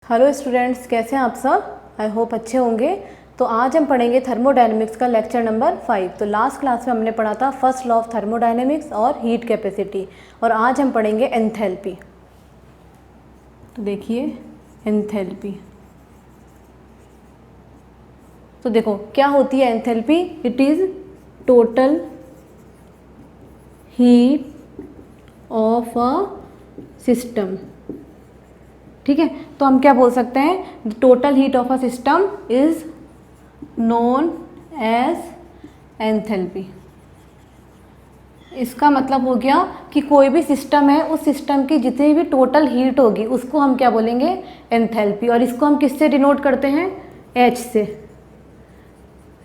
Hello students, कैसे हैं आप सब? आई होप अच्छे होंगे। तो आज हम पढ़ेंगे थर्मोडायनेमिक्स का लेक्चर नंबर 5। तो लास्ट क्लास में हमने पढ़ा था फर्स्ट लॉ ऑफ थर्मोडायनेमिक्स और हीट कैपेसिटी, और आज हम पढ़ेंगे एंथैल्पी। तो देखिए एंथैल्पी, तो देखो क्या होती है enthalpy. It is total heat of a system. ठीक है, तो हम क्या बोल सकते हैं, the total heat of a system is known as enthalpy. इसका मतलब हो गया कि कोई भी सिस्टम है, उस सिस्टम की जितनी भी टोटल हीट होगी उसको हम क्या बोलेंगे, एंथैल्पी। और इसको हम किससे डिनोट करते हैं, H से,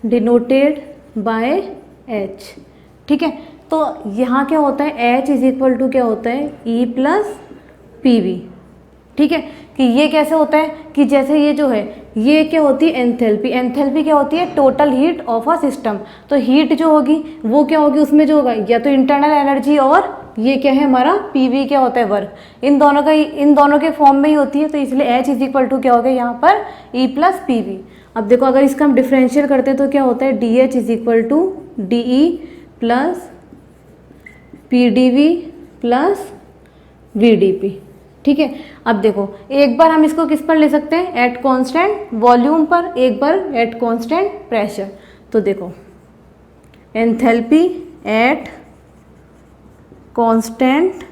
डिनोटेड बाय H। ठीक है, तो यहाँ क्या होता है, H इज इक्वल टू क्या होता है, E प्लस PV। ठीक है, कि ये कैसे होता है कि जैसे ये जो है, ये क्या होती है, एंथैल्पी। एंथैल्पी क्या होती है, total heat of a system. तो हीट जो होगी वो क्या होगी, उसमें जो होगा या तो इंटरनल एनर्जी, और ये क्या है हमारा पीवी क्या होता है, वर्क। इन दोनों के फॉर्म में ही होती है, तो इसलिए H इज इक्वल टू क्या हो गया यहाँ पर, E प्लस PV। अब देखो अगर इसका हम डिफरेंशियल करते हैं तो क्या होता है, DH is equal to DE plus PdV plus VdP। ठीक है, अब देखो एक बार हम इसको किस पर ले सकते हैं, एट कांस्टेंट वॉल्यूम पर, एक बार एट कांस्टेंट प्रेशर। तो देखो एंथैल्पी एट कांस्टेंट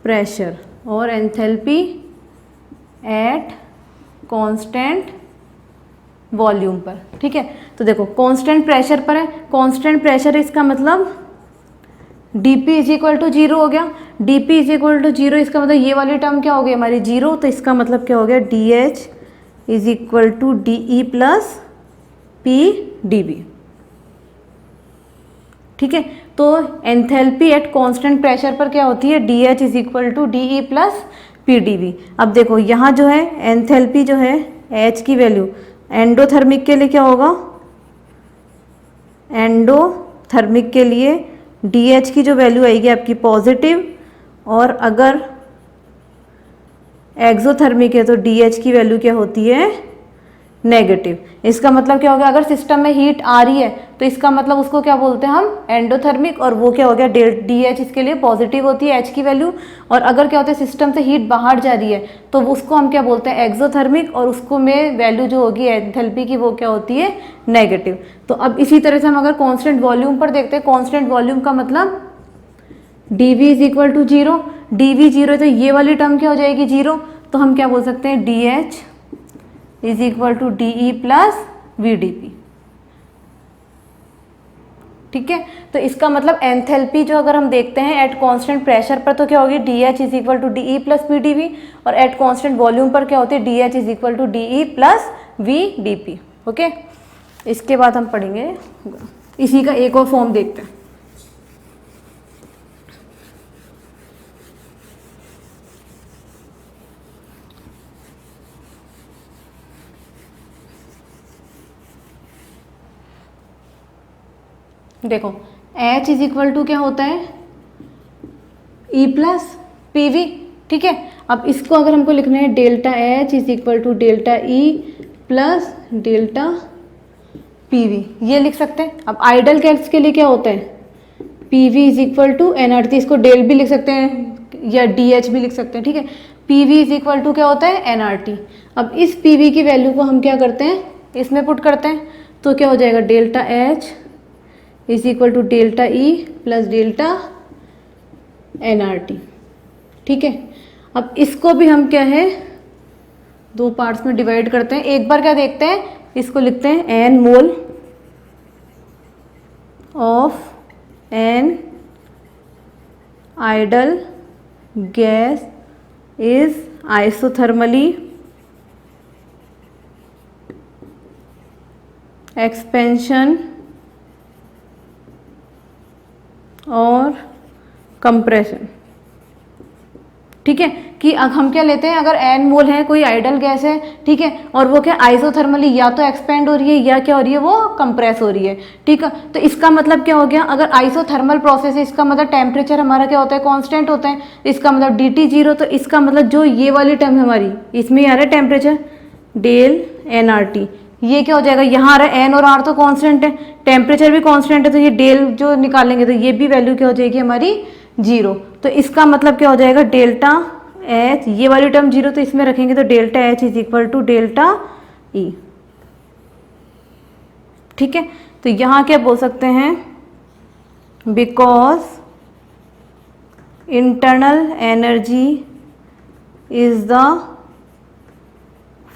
प्रेशर और एंथैल्पी एट कांस्टेंट वॉल्यूम पर। ठीक है, तो देखो कांस्टेंट प्रेशर पर है, कांस्टेंट प्रेशर इसका मतलब dP is equal to zero हो गया। dP is equal to zero, इसका मतलब ये वाली टर्म क्या हो गई हमारी, जीरो। तो इसका मतलब क्या हो गया, DH is equal to DE plus PdV। ठीक है, तो एंथैल्पी एट कांस्टेंट प्रेशर पर क्या होती है, DH is equal to DE plus PdV। अब देखो यहाँ जो है एंथैल्पी जो है, H की वैल्यू एंडोथर्मिक के लिए क्या होगा, एंडोथर्मिक के लिए DH की जो वैल्यू आएगी आपकी पॉजिटिव, और अगर एक्सोथर्मिक है तो DH की वैल्यू क्या होती है, नेगेटिव। इसका मतलब क्या हो गया, अगर सिस्टम में हीट आ रही है तो इसका मतलब उसको क्या बोलते हैं हम, एंडोथर्मिक, और वो क्या हो गया, DH इसके लिए पॉजिटिव होती है H की वैल्यू। और अगर क्या होता है सिस्टम से हीट बाहर जा रही है तो उसको हम क्या बोलते हैं, एक्सोथर्मिक, और उसको में वैल्यू जो होगी एंथैल्पी की वो क्या होती है, नेगेटिव। तो अब इसी तरह से हम अगर कांस्टेंट वॉल्यूम पर देखते हैं, कांस्टेंट वॉल्यूम का मतलब dV is equal to zero. dV zero है तो ये वाली टर्म क्या हो जाएगी, जीरो। तो हम क्या बोल सकते हैं, DH is equal to DE plus VdP। ठीक है, तो इसका मतलब एंथैल्पी जो अगर हम देखते हैं एट कांस्टेंट प्रेशर पर तो क्या होगी, DH is equal to DE plus PdV, और एट कांस्टेंट वॉल्यूम पर क्या होती है, DH is equal to DE plus VdP। Okay, इसके बाद हम पढ़ेंगे इसी का एक और फॉर्म देखते हैं। देखो H इज इक्वल टू क्या होता है, E प्लस PV। ठीक है, अब इसको अगर हमको लिखना है, delta H is equal to delta E plus delta PV, ये लिख सकते हैं। अब आइडल गैस के लिए क्या होता है, PV is equal to nRT, इसको डेल भी लिख सकते हैं या DH भी लिख सकते हैं। ठीक है, PV इज इक्वल टू क्या होता है, nRT। अब इस PV की वैल्यू को हम क्या करते हैं, इसमें पुट करते हैं, तो क्या हो जाएगा, delta H is equal to delta E plus delta nRT। ठीक है, अब इसको भी हम क्या है, दो पार्ट्स में डिवाइड करते हैं। एक बार क्या देखते हैं, इसको लिखते हैं n mole of an ideal gas is isothermally expansion और कंप्रेशन। ठीक है, कि अब हम क्या लेते हैं, अगर n मोल है, कोई आइडल गैस है, ठीक है, और वो क्या आइसोथर्मली या तो एक्सपेंड हो रही है या क्या हो रही है, वो कंप्रेस हो रही है, ठीक है। तो इसका मतलब क्या हो गया, अगर आइसोथर्मल प्रोसेस है, इसका मतलब टेम्परेचर हमारा क्या होता है, कांस्टेंट होता है, इसका मतलब dt 0। तो इसका मतलब जो ये वाली टर्म हमारी इसमें आ रहा है टेम्परेचर डेल nRT, ये क्या हो जाएगा, यहाँ आ रहा है n और r तो कांस्टेंट है, टेम्परेचर भी कांस्टेंट है, तो ये डेल जो निकालेंगे तो ये भी वैल्यू क्या हो जाएगी हमारी 0। तो इसका मतलब क्या हो जाएगा, डेल्टा एच, ये वाली टर्म 0 तो इसमें रखेंगे तो delta H is equal to delta E. ठीक है, तो यहाँ क्या बोल सकते हैं, because internal energy is the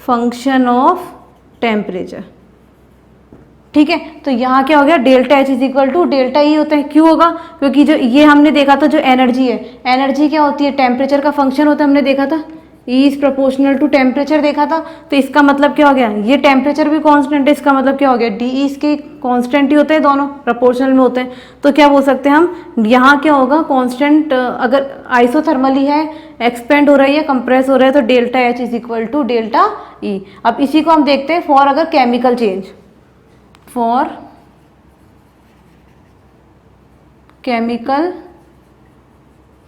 function of temperature. ठीक है, तो यहाँ क्या हो गया, delta H is equal to delta E होता है। क्यों होगा, क्योंकि जो ये हमने देखा था, जो एनर्जी है, एनर्जी क्या होती है, टेम्परेचर का फंक्शन होता है, हमने देखा था E is proportional to temperature देखा था। तो इसका मतलब क्या हो गया, ये टेम्परेचर भी कांस्टेंट है, इसका मतलब क्या हो गया, डी ई इसके कांस्टेंट ही होते हैं, दोनों प्रोपोर्शनल में होते हैं। तो क्या बोल सकते हैं हम, यहाँ क्या होगा, कांस्टेंट अगर आइसोथर्मली है, एक्सपेंड हो रहा है या कंप्रेस हो रहा है, तो delta H is equal to delta E. अब इसी को हम देखते हैं फॉर अगर chemical change, for chemical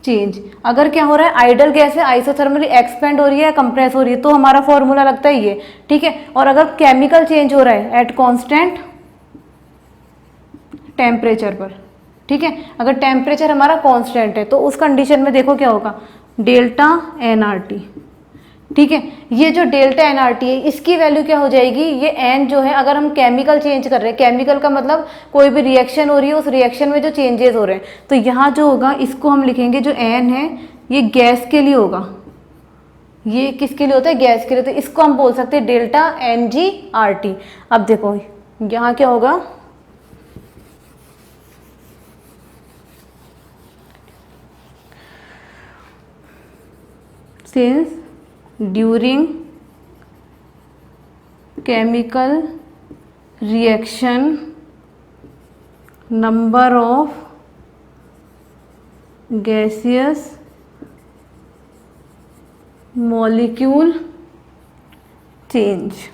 change, अगर क्या हो रहा है, आइडल गैस है, आइसोथर्मली एक्सपेंड हो रही है, कंप्रेस हो रही है, तो हमारा फॉर्मूला लगता है ये। ठीक है, और अगर केमिकल चेंज हो रहा है एट कांस्टेंट टेम्परेचर पर, ठीक है, अगर टेम्परेचर हमारा कांस्टेंट है तो उस कंडीशन में देखो क्या होगा, डेल्टा nRT। ठीक है, ये जो डेल्टा nRT है, इसकी वैल्यू क्या हो जाएगी, ये n जो है, अगर हम केमिकल चेंज कर रहे हैं, केमिकल का मतलब कोई भी रिएक्शन हो रही है, उस रिएक्शन में जो चेंजेस हो रहे हैं, तो यहाँ जो होगा इसको हम लिखेंगे, जो n है ये गैस के लिए होगा, ये किसके लिए होता है, गैस के लिए, तो इसको हम बोल सकते हैं डेल्टा NGRT। अब देखो यहाँ क्या होगा, since during chemical reaction number of gaseous molecule change।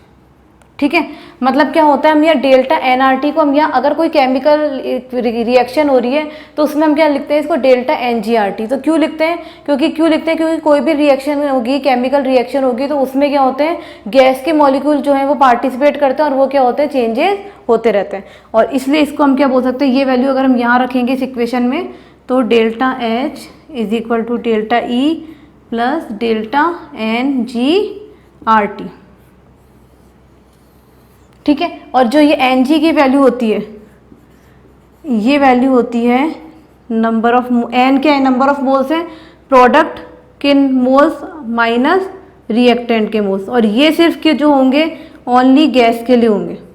ठीक है, मतलब क्या होता है, हम यहाँ डेल्टा nRT को हम यहाँ अगर कोई केमिकल रिएक्शन हो रही है तो उसमें हम क्या लिखते हैं, इसको डेल्टा NGRT। तो क्यों लिखते हैं, क्योंकि कोई भी रिएक्शन होगी, केमिकल रिएक्शन होगी, तो उसमें क्या होते हैं, गैस के मॉलिक्यूल जो है वो पार्टिसिपेट करते हैं और वो क्या होते हैं, चेंजेस होते रहते हैं, और इसलिए इसको हम क्या बोल सकते हैं, ये वैल्यू अगर हम यहाँ रखेंगे इस इक्वेशन में, तो delta H is equal to delta E plus delta NGRT। ठीक है, और जो ये Ng की वैल्यू होती है, ये वैल्यू होती है नंबर ऑफ, n क्या है, नंबर ऑफ मोल्स है, प्रोडक्ट के मोल्स माइनस रिएक्टेंट के मोल्स, और ये सिर्फ के जो होंगे ओनली गैस के लिए होंगे।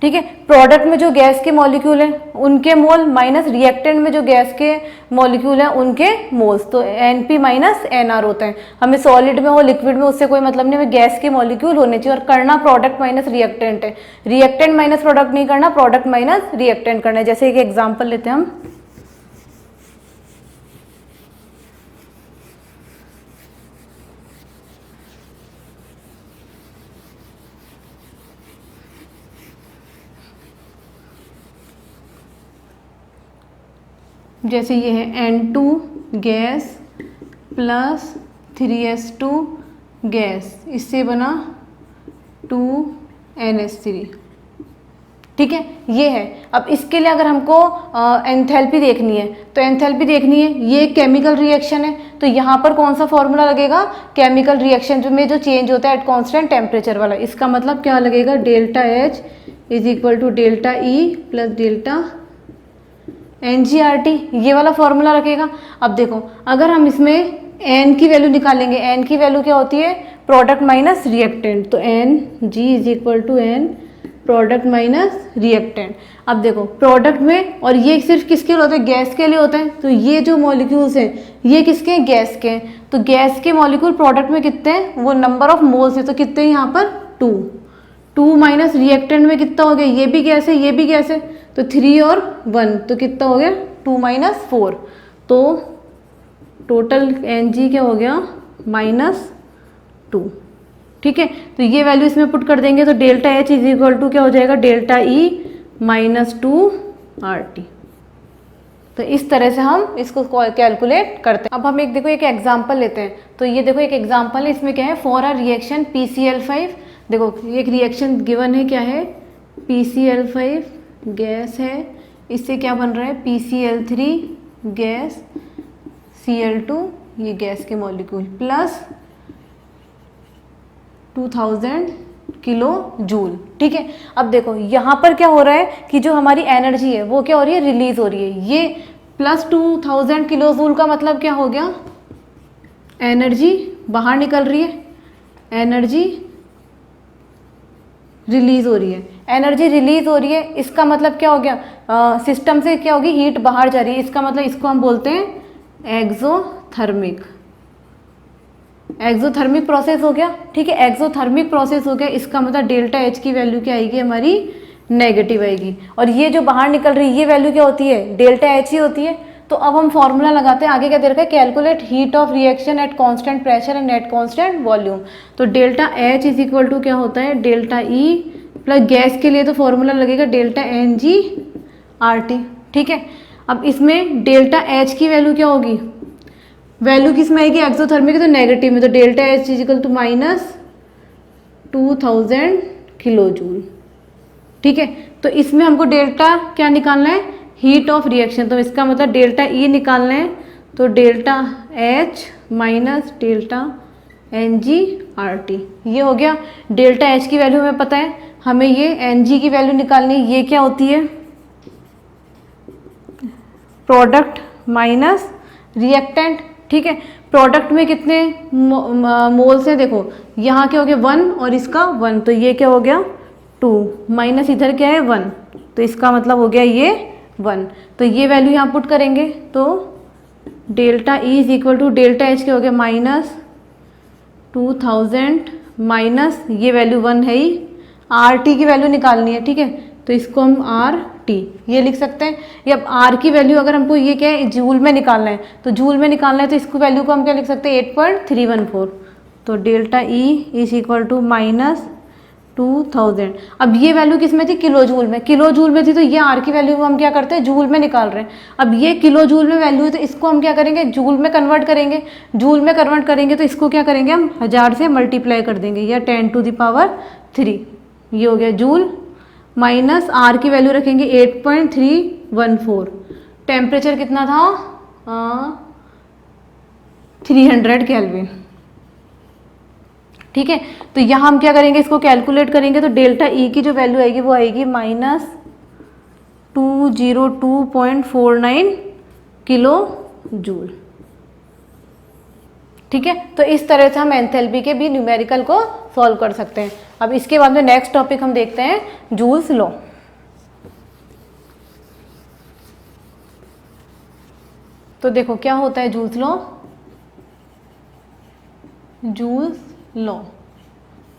ठीक है, प्रोडक्ट में जो गैस के मॉलिक्यूल हैं उनके मोल माइनस रिएक्टेंट में जो गैस के मॉलिक्यूल हैं उनके मोल्स, तो Np माइनस Nr होता है। हमें सॉलिड में हो लिक्विड में उससे कोई मतलब नहीं, हमें गैस के मॉलिक्यूल होने चाहिए, और करना प्रोडक्ट माइनस रिएक्टेंट है, रिएक्टेंट माइनस प्रोडक्ट नहीं करना, प्रोडक्ट माइनस रिएक्टेंट करना है। जैसे एक एग्जाम्पल लेते हैं हम, जैसे ये है N2 gas plus 3S2 gas, इससे बना 2NH3। ठीक है, ये है। अब इसके लिए अगर हमको एंथैल्पी देखनी है, तो एंथैल्पी देखनी है, ये केमिकल रिएक्शन है, तो यहाँ पर कौन सा फॉर्मूला लगेगा, केमिकल रिएक्शन जो में जो चेंज होता है एट कॉन्स्टेंट टेम्परेचर वाला, इसका मतलब क्या लगेगा, delta H is equal to delta E plus delta NGRT, ये वाला फॉर्मूला रखेगा। अब देखो, अगर हम इसमें n की वैल्यू निकालेंगे, n की वैल्यू क्या होती है, प्रोडक्ट माइनस रिएक्टेंट, तो Ng is equal to n product minus reactant. अब देखो प्रोडक्ट में, और ये सिर्फ किसके लिए होता है, गैस के लिए होता है, तो ये जो मॉलिक्यूल्स हैं ये किसके हैं, गैस के हैं, तो गैस के मॉलिक्यूल प्रोडक्ट में कितने हैं, वो नंबर ऑफ मोल्स है, तो कितने हैं यहाँ पर 2 माइनस रिएक्टेंट में कितना हो गया, ये भी गैस है, ये भी गैस है, तो 3 और 1, तो कितना हो गया 2 माइनस 4, तो टोटल एन जी क्या हो गया -2। ठीक है, तो ये वैल्यू इसमें पुट कर देंगे तो delta H is equal to क्या हो जाएगा, डेल्टा ई -2 आर टी। तो इस तरह से हम इसको कैलकुलेट करते हैं। अब हम देखो एक एग्जांपल लेते हैं। तो ये देखो एक एग्जांपल है, इसमें क्या है, फॉर अ रिएक्शन PCl5। देखो एक रिएक्शन गिवन है, क्या है, PCl5 गैस है, इससे क्या बन रहा है, PCl3 गैस, Cl2 ये गैस के मॉलिक्यूल प्लस 2000 किलो जूल। ठीक है, अब देखो यहाँ पर क्या हो रहा है कि जो हमारी एनर्जी है वो क्या हो रही है, रिलीज हो रही है। ये प्लस 2000 किलो जूल का मतलब क्या हो गया, एनर्जी बाहर निकल रही है, एनर्जी रिलीज हो रही है। एनर्जी रिलीज हो रही है इसका मतलब क्या हो गया, सिस्टम से क्या होगी, हीट बाहर जा रही है। इसका मतलब इसको हम बोलते हैं एक्सोथर्मिक, एक्सोथर्मिक प्रोसेस हो गया। ठीक है, एक्सोथर्मिक प्रोसेस हो गया, इसका मतलब डेल्टा एच की वैल्यू क्या आएगी हमारी, नेगेटिव आएगी। और ये जो बाहर निकल रही है ये वैल्यू क्या होती है, डेल्टा एच ही होती है। तो अब हम फॉर्मूला लगाते हैं, आगे क्या दे रखा है, calculate heat of reaction at constant pressure and at constant volume. तो delta H is equal to क्या होता है, डेल्टा ई प्लस गैस के लिए तो फॉर्मूला लगेगा delta N G R T. ठीक है, अब इसमें डेल्टा एच की वैल्यू क्या होगी, वैल्यू किस में आएगी, एक्सोथर्मिक तो नेगेटिव में, तो delta H is equal to -2000 kilo joule. ठीक है, तो इसमें हमको डेल्टा क्या निकालना है, हीट ऑफ रिएक्शन, तो इसका मतलब डेल्टा ई निकालना है, तो delta H minus delta N G R T, ये हो गया। डेल्टा एच की वैल्यू हमें पता है, हमें ये एन जी की वैल्यू निकालनी है, ये क्या होती है, प्रोडक्ट माइनस रिएक्टेंट। ठीक है, प्रोडक्ट में कितने मोल्स हैं, देखो यहाँ क्या हो गया 1 और इसका 1, तो ये क्या हो गया 2 माइनस इधर क्या है 1, तो इसका मतलब हो गया ये 1। तो ये वैल्यू यहाँ पुट करेंगे तो delta E is equal to delta H क्या हो गया -2000 माइनस ये वैल्यू 1 है ही, आर टी की वैल्यू निकालनी है। ठीक है, तो इसको हम आर टी ये लिख सकते हैं। ये अब आर की वैल्यू अगर हमको ये क्या है जूल में निकालना है, तो जूल में निकालना है तो इसको वैल्यू को हम क्या लिख सकते हैं 8.314। तो delta E is equal to -2000। अब ये वैल्यू किस में थी, किलो जूल में, किलो जूल में थी, तो ये आर की वैल्यू हम क्या करते हैं जूल में निकाल रहे हैं। अब ये किलो जूल में वैल्यू है तो इसको हम क्या करेंगे, जूल में कन्वर्ट करेंगे। जूल में कन्वर्ट करेंगे तो इसको क्या करेंगे हम 1000 से मल्टीप्लाई कर देंगे, या 10⁻3, ये हो गया जूल, माइनस आर की वैल्यू रखेंगे 8.314। टेम्परेचर कितना था 300 केल्विन। ठीक है, तो यहाँ हम क्या करेंगे, इसको कैलकुलेट करेंगे तो डेल्टा ई की जो वैल्यू आएगी वो आएगी -202.49 किलो जूल। ठीक है, तो इस तरह से हम एंथैल्पी के भी न्यूमेरिकल को सॉल्व कर सकते हैं। अब इसके बाद में नेक्स्ट टॉपिक हम देखते हैं जूल्स लॉ। तो देखो क्या होता है जूल्स लॉ, जूल्स लॉ।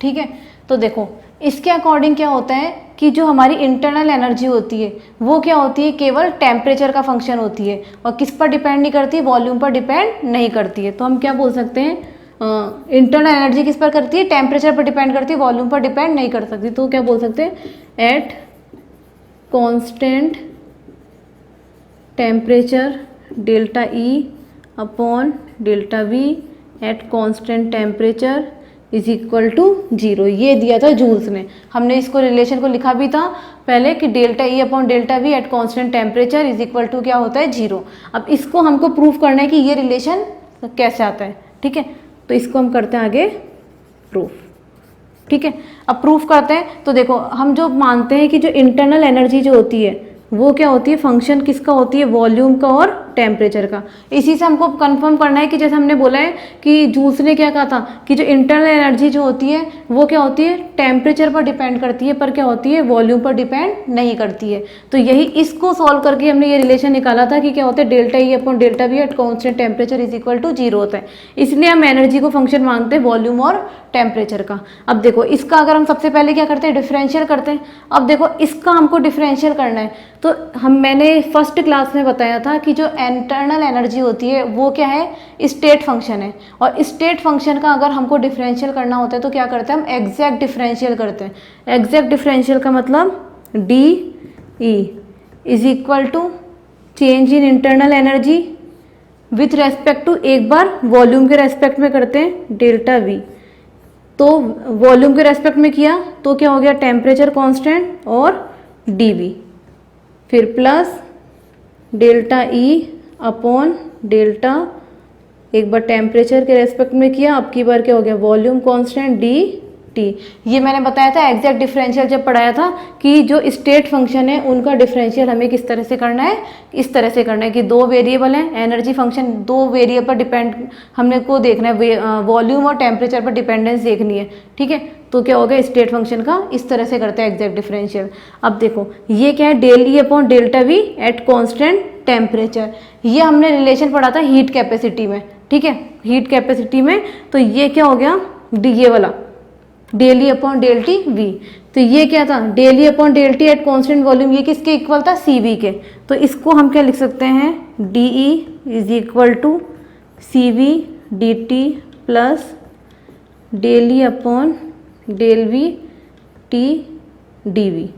ठीक है, तो देखो इसके अकॉर्डिंग क्या होता है कि जो हमारी इंटरनल एनर्जी होती है वो क्या होती है, केवल टेम्परेचर का फंक्शन होती है और किस पर डिपेंड नहीं करती, वॉल्यूम पर डिपेंड नहीं करती है। तो हम क्या बोल सकते हैं, इंटरनल एनर्जी किस पर करती है, टेम्परेचर पर डिपेंड करती है, वॉल्यूम पर डिपेंड नहीं कर सकती। तो क्या बोल सकते हैं, at constant temperature delta E upon delta V at constant temperature is equal to 0। ये दिया था जूल्स में, हमने इसको रिलेशन को लिखा भी था पहले कि delta E upon delta V at constant temperature is equal to क्या होता है 0। अब इसको हमको प्रूफ करना है कि ये रिलेशन कैसे आता है। ठीक है, तो इसको हम करते हैं आगे प्रूफ। ठीक है, अब प्रूफ करते हैं तो देखो हम जो मानते हैं कि जो इंटरनल एनर्जी जो होती है वो क्या होती है, फंक्शन किसका होती है, वॉल्यूम का और टेम्परेचर का। इसी से हमको कंफर्म करना है कि जैसे हमने बोला है कि जूल्स ने क्या कहा था कि जो इंटरनल एनर्जी जो होती है वो क्या होती है, टेम्परेचर पर डिपेंड करती है, पर क्या होती है, वॉल्यूम पर डिपेंड नहीं करती है। तो यही इसको सॉल्व करके हमने ये रिलेशन निकाला था कि क्या होता है, delta E upon delta V at constant temperature is equal to 0 होता है। इसलिए हम एनर्जी को फंक्शन मानते हैं वॉल्यूम और टेम्परेचर का। अब देखो इसका अगर हम सबसे पहले क्या करते हैं, डिफरेंशियल करते हैं। अब देखो इसका हमको डिफरेंशियल करना है तो मैंने फर्स्ट क्लास में बताया था कि जो इंटरनल एनर्जी होती है वो क्या है, स्टेट फंक्शन है। और स्टेट फंक्शन का अगर हमको डिफरेंशियल करना होता है तो क्या करते हैं हम, एग्जैक्ट डिफरेंशियल करते हैं। एग्जैक्ट डिफरेंशियल का मतलब D E is equal to change in internal energy with respect to, एक बार वॉल्यूम के रेस्पेक्ट में करते हैं डेल्टा वी, तो वॉल्यूम के रेस्पेक्ट में किया तो क्या हो गया, टेम्परेचर कांस्टेंट और dV, फिर plus delta E upon delta, एक बार टेम्परेचर के रेस्पेक्ट में किया, अब की बार क्या हो गया, वॉल्यूम कांस्टेंट dt। ये मैंने बताया था एग्जैक्ट डिफरेंशियल जब पढ़ाया था कि जो स्टेट फंक्शन है उनका डिफरेंशियल हमें किस तरह से करना है, इस तरह से करना है कि दो वेरिएबल हैं, एनर्जी फंक्शन दो वेरिएबल पर डिपेंड हमने को देखना है, वॉल्यूम और टेम्परेचर पर डिपेंडेंस देखनी है, ठीक है। तो क्या हो गया, स्टेट फंक्शन का इस तरह से करते हैं एग्जैक्ट डिफरेंशियल। अब देखो ये क्या है, del E upon delta V at constant temperature, ये हमने रिलेशन पढ़ा था हीट कैपेसिटी में, ठीक है, हीट कैपेसिटी में। तो ये क्या हो गया, ये वाला del E upon del T V, तो ये क्या था, del E upon del T at constant volume, ये किसके इक्वल था, सी वी के। तो इसको हम क्या लिख सकते हैं, D E is equal to C V D T plus del E upon del V T D V,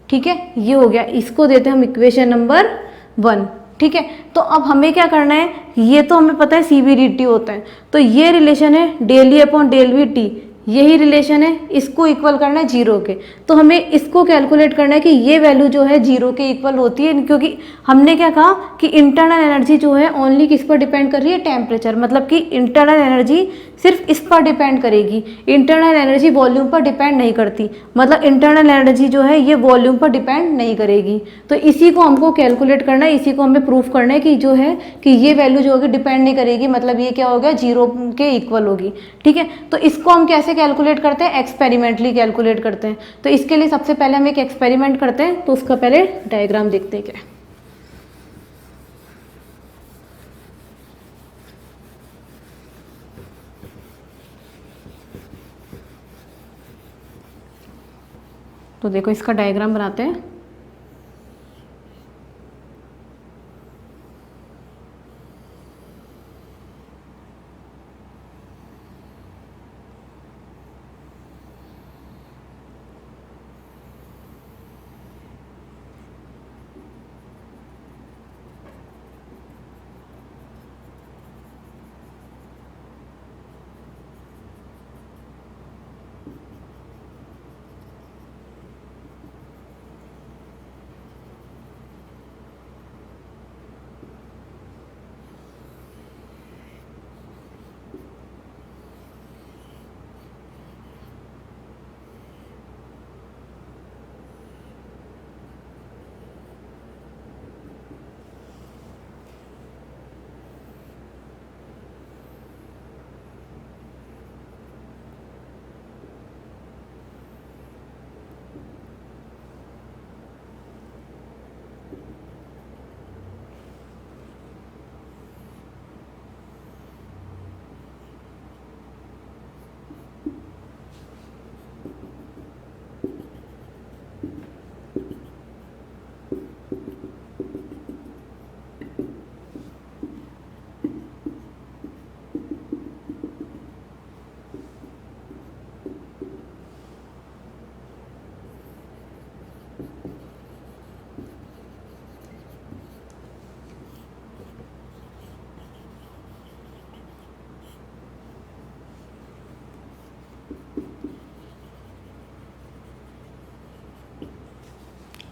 ठीक है, ये हो गया। इसको देते हैं हम इक्वेशन नंबर 1, ठीक है। तो अब हमें क्या करना है, ये तो हमें पता है सी वी डी टी होता है, तो ये रिलेशन है del E upon del V T, यही रिलेशन है, इसको इक्वल करना है जीरो के। तो हमें इसको कैलकुलेट करना है कि ये वैल्यू जो है जीरो के इक्वल होती है, क्योंकि हमने क्या कहा कि इंटरनल एनर्जी जो है ओनली किस पर डिपेंड कर रही है, टेम्परेचर, मतलब कि इंटरनल एनर्जी सिर्फ इस पर डिपेंड करेगी, इंटरनल एनर्जी वॉल्यूम पर डिपेंड नहीं करती, मतलब इंटरनल एनर्जी जो है ये वॉल्यूम पर डिपेंड नहीं करेगी। तो इसी को हमको कैलकुलेट करना है, इसी को हमें प्रूफ करना है कि जो है कि ये वैल्यू जो होगी डिपेंड नहीं करेगी, मतलब ये क्या होगा, जीरो के इक्वल होगी, ठीक है। तो इसको हम कैसे कैलकुलेट करते हैं, एक्सपेरिमेंटली कैलकुलेट करते हैं। तो इसके लिए सबसे पहले हम एक एक्सपेरिमेंट करते हैं, तो उसका पहले डायग्राम देखते हैं क्या। तो देखो इसका डायग्राम बनाते हैं।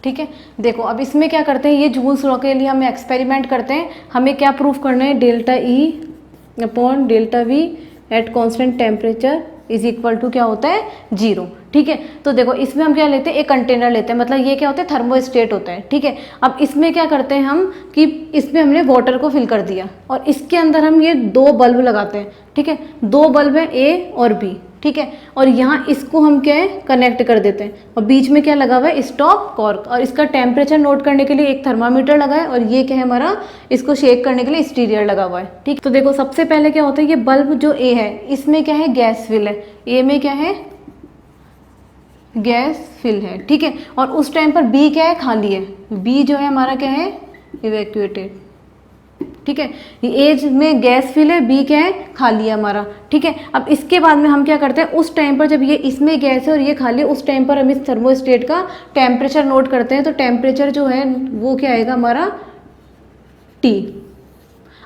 ठीक है, देखो अब इसमें क्या करते हैं, ये जूल्स लॉ के लिए हम एक्सपेरिमेंट करते हैं। हमें क्या प्रूफ करना है, delta E upon delta V at constant temperature is equal to क्या होता है, जीरो। ठीक है, तो देखो इसमें हम क्या लेते हैं, एक कंटेनर लेते हैं, मतलब ये क्या होता है, थर्मोस्टेट होता है। ठीक है, अब इसमें क्या करते हैं हम कि इसमें हमने वाटर को फिल कर दिया और इसके अंदर हम ये दो बल्ब लगाते हैं। ठीक है, दो बल्ब है ए और बी। ठीक है, और यहाँ इसको हम क्या है, कनेक्ट कर देते हैं और बीच में क्या लगा हुआ है, स्टॉप कॉर्क, और इसका टेम्परेचर नोट करने के लिए एक थर्मामीटर लगा है और ये क्या है हमारा, इसको शेक करने के लिए स्टीरियर लगा हुआ है। ठीक, तो देखो सबसे पहले क्या होता है, ये बल्ब जो ए है इसमें क्या है, गैस फिल है, ए में क्या है, गैस फिल है। ठीक है, और उस टाइम पर बी क्या है, खाली है, बी जो है हमारा क्या है, इवैक्यूएटेड। ठीक है, ए में गैस फिल है, बी क्या है, खाली है हमारा। ठीक है, अब इसके बाद में हम क्या करते हैं, उस टाइम पर जब ये इसमें गैस है और ये खाली है, उस टाइम पर हम इस थर्मोस्टेट का टेम्परेचर नोट करते हैं। तो टेम्परेचर जो है वो क्या आएगा हमारा T।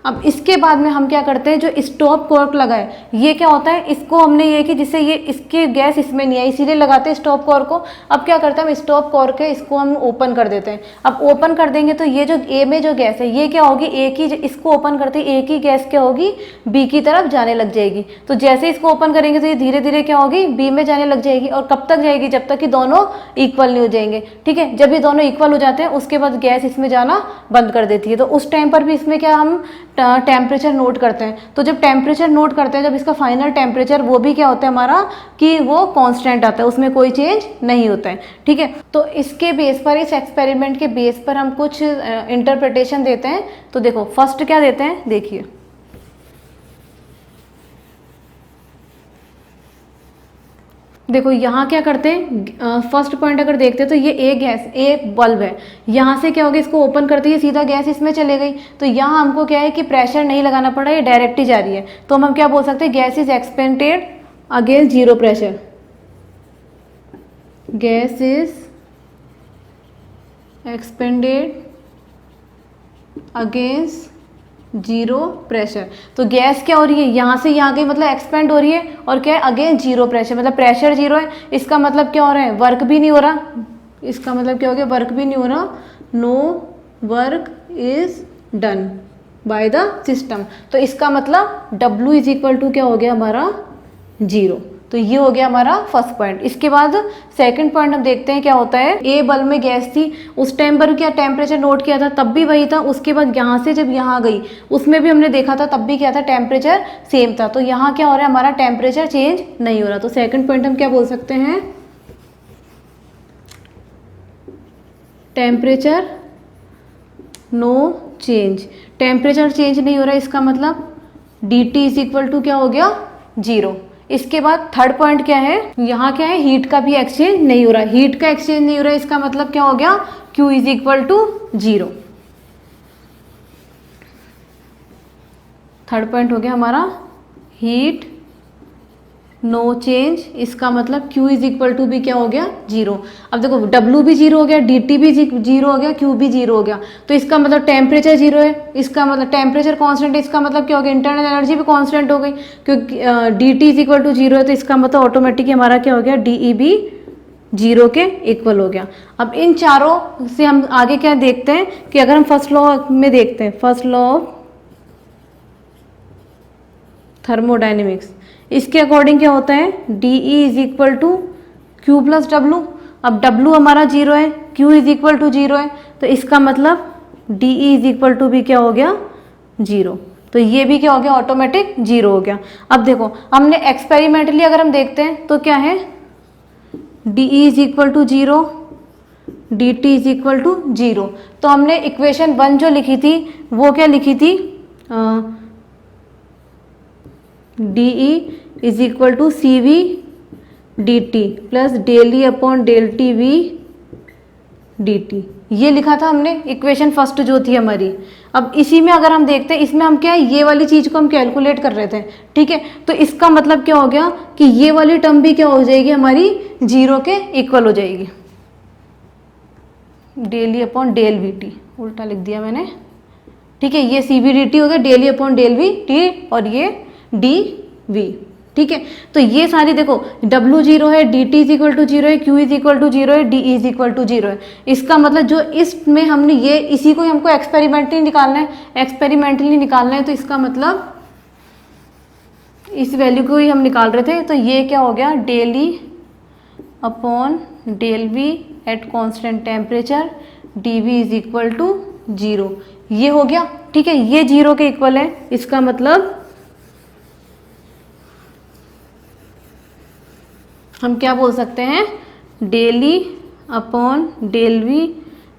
अब इसके बाद में हम क्या करते हैं, जो स्टॉप कॉर्क लगा है ये क्या होता है, इसको हमने ये कि जिससे ये इसके गैस इसमें नहीं आई इसीलिए लगाते हैं स्टॉप कॉर्क को। अब क्या करते हैं, हम स्टॉप कॉर्क है इसको हम ओपन कर देते हैं। अब ओपन कर देंगे तो ये जो ए में जो गैस है ये क्या होगी, ए की, इसको ओपन करते ही ए की गैस क्या होगी, बी की तरफ जाने लग जाएगी। तो जैसे इसको ओपन करेंगे तो ये धीरे धीरे क्या होगी, बी में जाने लग जाएगी। और कब तक जाएगी, जब तक कि दोनों इक्वल नहीं हो जाएंगे। ठीक है, जब ये दोनों इक्वल हो जाते हैं उसके बाद गैस इसमें जाना बंद कर देती है। तो उस टाइम पर भी इसमें क्या हम टेम्परेचर नोट करते हैं। तो जब टेम्परेचर नोट करते हैं, जब इसका फाइनल टेम्परेचर वो भी क्या होता है हमारा कि वो कांस्टेंट आता है, उसमें कोई चेंज नहीं होता है। ठीक है, तो इसके बेस पर, इस एक्सपेरिमेंट के बेस पर हम कुछ इंटरप्रिटेशन देते हैं। तो देखो फर्स्ट क्या देते हैं, देखिए देखो यहाँ क्या करते हैं, फर्स्ट पॉइंट अगर देखते हैं तो ये ए गैस, ए बल्ब है, यहाँ से क्या हो गया, इसको ओपन करते ही सीधा गैस इसमें चले गई। तो यहाँ हमको क्या है कि प्रेशर नहीं लगाना पड़ा, ये डायरेक्ट ही जा रही है। तो हम क्या बोल सकते हैं, gas is expanded against zero pressure, gas is expanded against zero pressure. तो गैस क्या हो रही है, यहाँ से यहाँ गई मतलब एक्सपेंड हो रही है, और क्या है अगेंस्ट जीरो प्रेशर, मतलब प्रेशर जीरो है। इसका मतलब क्या हो रहा है, वर्क भी नहीं हो रहा। इसका मतलब क्या हो गया, वर्क भी नहीं हो रहा, no work is done by the system. तो इसका मतलब W इज इक्वल टू क्या हो गया हमारा, जीरो। तो ये हो गया हमारा फर्स्ट पॉइंट। इसके बाद सेकंड पॉइंट हम देखते हैं क्या होता है। ए बल्ब में गैस थी, उस टाइम पर क्या टेम्परेचर नोट किया था, तब भी वही था। उसके बाद यहाँ से जब यहाँ गई उसमें भी हमने देखा था, तब भी क्या था, टेम्परेचर सेम था। तो यहाँ क्या हो रहा है, हमारा टेम्परेचर चेंज नहीं हो रहा। तो सेकंड पॉइंट हम क्या बोल सकते हैं, temperature no change. Temperature change नहीं हो रहा है, इसका मतलब dt इज इक्वल टू क्या हो गया, जीरो। इसके बाद थर्ड पॉइंट क्या है, यहाँ क्या है, हीट का भी एक्सचेंज नहीं हो रहा। हीट का एक्सचेंज नहीं हो रहा है, इसका मतलब क्या हो गया, Q is equal to zero. Third point हो गया हमारा हीट नो चेंज, इसका मतलब Q इज इक्वल टू भी क्या हो गया, जीरो। अब देखो W भी जीरो हो गया, dt भी जीरो हो गया, Q भी जीरो हो गया। तो इसका मतलब टेम्परेचर जीरो है, इसका मतलब टेम्परेचर कांस्टेंट है, इसका मतलब क्या हो गया, इंटरनल एनर्जी भी कांस्टेंट हो गई, क्योंकि dt is equal to zero है। तो इसका मतलब ऑटोमेटिक हमारा क्या हो गया, DE भी जीरो के इक्वल हो गया। अब इन चारों से हम आगे क्या देखते हैं कि अगर हम फर्स्ट लॉ में देखते हैं, फर्स्ट लॉ ऑफ थर्मोडाइनमिक्स, इसके अकॉर्डिंग क्या होता है, DE is equal to Q plus W. अब W हमारा जीरो है, Q is equal to zero है, तो इसका मतलब DE इज इक्वल टू भी क्या हो गया, जीरो। तो ये भी क्या हो गया, ऑटोमेटिक जीरो हो गया। अब देखो हमने एक्सपेरिमेंटली अगर हम देखते हैं तो क्या है, DE is equal to zero, DT is equal to zero. तो हमने इक्वेशन 1 जो लिखी थी वो क्या लिखी थी, DE is equal to CV dt plus del E upon del T V dt, ये लिखा था हमने इक्वेशन फर्स्ट जो थी हमारी। अब इसी में अगर हम देखते हैं, इसमें हम क्या है, ये वाली चीज़ को हम कैलकुलेट कर रहे थे। ठीक है, तो इसका मतलब क्या हो गया कि ये वाली टर्म भी क्या हो जाएगी, हमारी जीरो के इक्वल हो जाएगी, del E upon del V T, उल्टा लिख दिया मैंने। ठीक है, ये CV dt हो गया, del E upon del V T, और ये dv। ठीक है, तो ये सारी देखो W जीरो है, dt is equal to zero है, Q is equal to zero है, DE is equal to zero है। इसका मतलब जो इसमें हमने ये, इसी को हमको एक्सपेरिमेंटली निकालना है, एक्सपेरिमेंटली निकालना है। तो इसका मतलब इस वैल्यू को ही हम निकाल रहे थे। तो ये क्या हो गया, del E upon del V at constant temperature, dv is equal to zero, ये हो गया। ठीक है, ये जीरो के इक्वल है, इसका मतलब हम क्या बोल सकते हैं, del E upon del V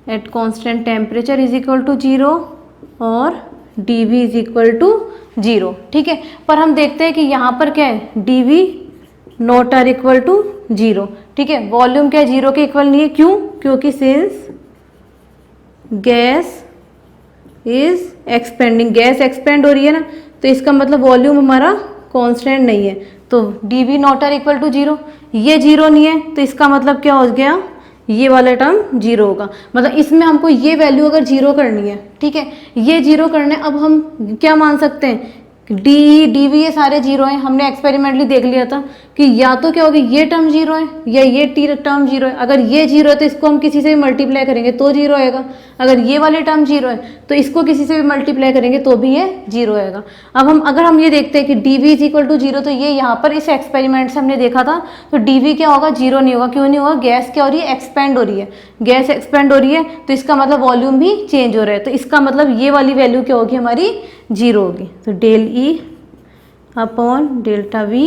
at constant temperature is equal to zero, और dv is equal to zero. ठीक है, पर हम देखते हैं कि यहाँ पर क्या है, dv not are equal to zero. ठीक है, वॉल्यूम क्या है, जीरो के इक्वल नहीं है, क्यों, क्योंकि since gas is expanding, gas expand हो रही है ना, तो इसका मतलब वॉल्यूम हमारा कांस्टेंट नहीं है, तो D V not are equal to zero, ये जीरो नहीं है तो इसका मतलब क्या हो गया, ये वाला टर्म जीरो होगा। मतलब इसमें हमको ये वैल्यू अगर जीरो करनी है, ठीक है, ये जीरो करने, अब हम क्या मान सकते हैं, डी डी वी ये सारे जीरो हैं, हमने एक्सपेरिमेंटली देख लिया था कि या तो क्या होगा, ये टर्म जीरो है या ये टर्म जीरो है। अगर ये जीरो है तो इसको हम किसी से भी मल्टीप्लाई करेंगे तो जीरो आएगा, अगर ये वाले टर्म जीरो है तो इसको किसी से भी मल्टीप्लाई करेंगे तो भी ये जीरो आएगा। अब अगर हम ये देखते हैं कि D V is equal to zero, तो ये यहाँ पर इस एक्सपेरिमेंट से हमने देखा था, तो डी वी क्या होगा, जीरो नहीं होगा। क्यों नहीं होगा, गैस क्या हो रही है, एक्सपेंड हो रही है, गैस एक्सपेंड हो रही है, तो इसका मतलब वॉल्यूम भी चेंज हो रहा है, तो इसका मतलब ये वाली वैल्यू क्या होगी, हमारी जीरो होगी। तो del E upon delta V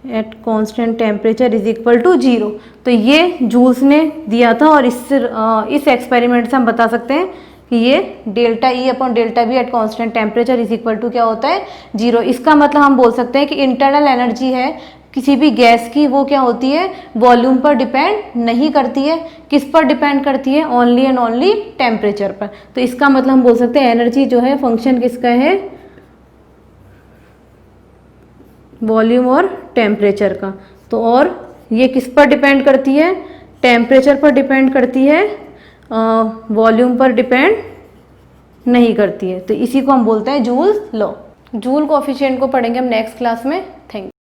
at constant temperature is equal to zero. तो ये जूल्स ने दिया था, और इस एक्सपेरिमेंट से हम बता सकते हैं कि ये delta E upon delta V at constant temperature is equal to क्या होता है, जीरो। इसका मतलब हम बोल सकते हैं कि इंटरनल एनर्जी है किसी भी गैस की, वो क्या होती है, वॉल्यूम पर डिपेंड नहीं करती है। किस पर डिपेंड करती है, ओनली एंड ओनली टेम्परेचर पर। तो इसका मतलब हम बोल सकते हैं एनर्जी जो है फंक्शन किसका है, वॉल्यूम और टेम्परेचर का। तो और ये किस पर डिपेंड करती है, टेम्परेचर पर डिपेंड करती है, वॉल्यूम पर डिपेंड नहीं करती है। तो इसी को हम बोलते हैं जूल लॉ। जूल कोएफिशिएंट को पढ़ेंगे हम नेक्स्ट क्लास में। Thank you.